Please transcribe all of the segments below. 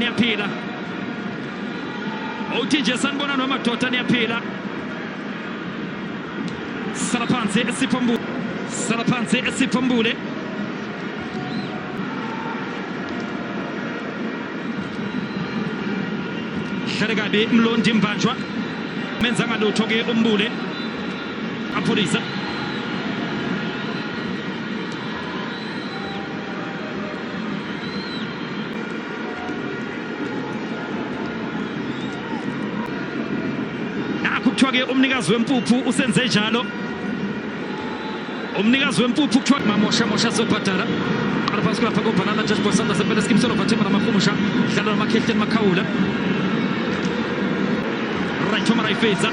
niyaphila. Uthi nje sanibona nomadoda niyaphila. Sala phansi Siphombule. Hlale kabi Mlondi Mbanjwa. Menza ngalutho ke uMbule. Apholisa. Kuthiwa ke umnikazi wempuphu usenze njalo. Umnikazi wempuphu kuthiwa mamosha sobhadala. Qala phansi lapha kuBanana Dashboard Sanda Sempele Skimsolo Fatima Makumusha dlala noMakhehle Makhawula. Right to Marayfeza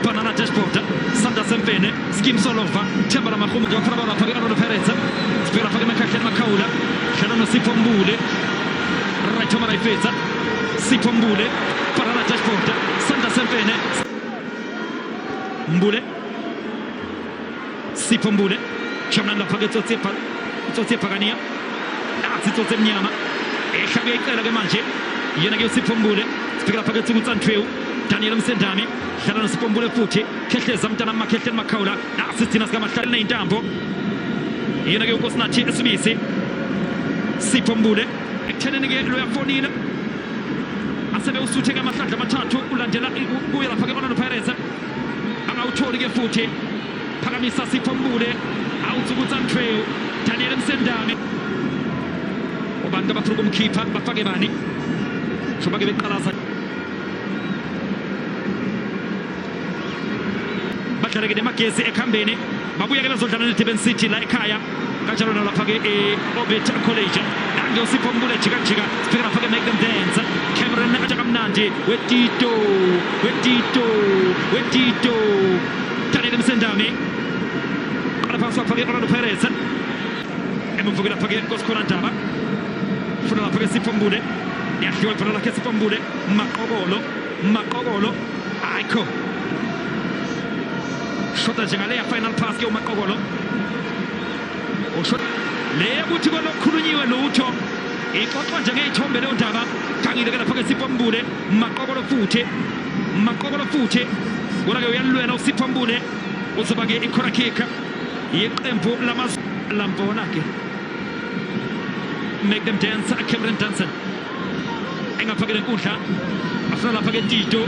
Banana Dashboard Sanda Sempele Skimsolo Themba Makumu Jofra Bala Phaka Arno Pereza Spela Phaka Makhehle Makhawula dlala noSiphombule. Right to Marayfeza Siphombule Banana Dashboard Sanda Sempele Mbule Siphombule Chamna lapha ke tsotse phakania sitsotse mnyama ehlabe icela ke manje yena ke uSiphombule sibheka lapha ke Tsukutsantweu Daniel Msendami dlala noSiphombule futhi Khehleza mntana Makhehle Makhawula asithina sika Mahlale neintambo yena ke uNkosinathi Sibisi Siphombule ekutheneni ke lo yafonile asebe usuthe ke amahlandla amathathu ulandela kuya lapha ke Orlando Pirates angawutholi ke futhi phakamisa Siphombule awutsukutsantweu Daniel Msendami ubantu abafuna ukumkhipha bafake bani shoba ke beqalaza badlala ke nemagesi ekhambeni babuya ke bezodlala neDurban City la ekhaya kanjalo nalapha ke Orbit College nange uSiphombule jika sibheka lapha ke Make Them Dance Cameron ajakamnandi wetito Daniel Msendami qala phansi lapha ke Orlando Pirates emvuke lapha ke Nkosikhona Ndaba funa lapha ke Siphombule yahliwa ibhola lakhe Siphombule Maqokolo ayikho shota njengale ya final pass ke uMaqokolo ushot le ukuthi kwalokhulunyiwe lutho ixoxwa njengeyithombe leyo ndaba kangile ke lapha ke Siphombule Maqokolo futhi kona ke uyalwela uSiphombule uzoba ke ikhona kick yeqembu lamazilambona ke Make Them Dance Cameron Danson engaphakele inkundla afuna lapha ke Tito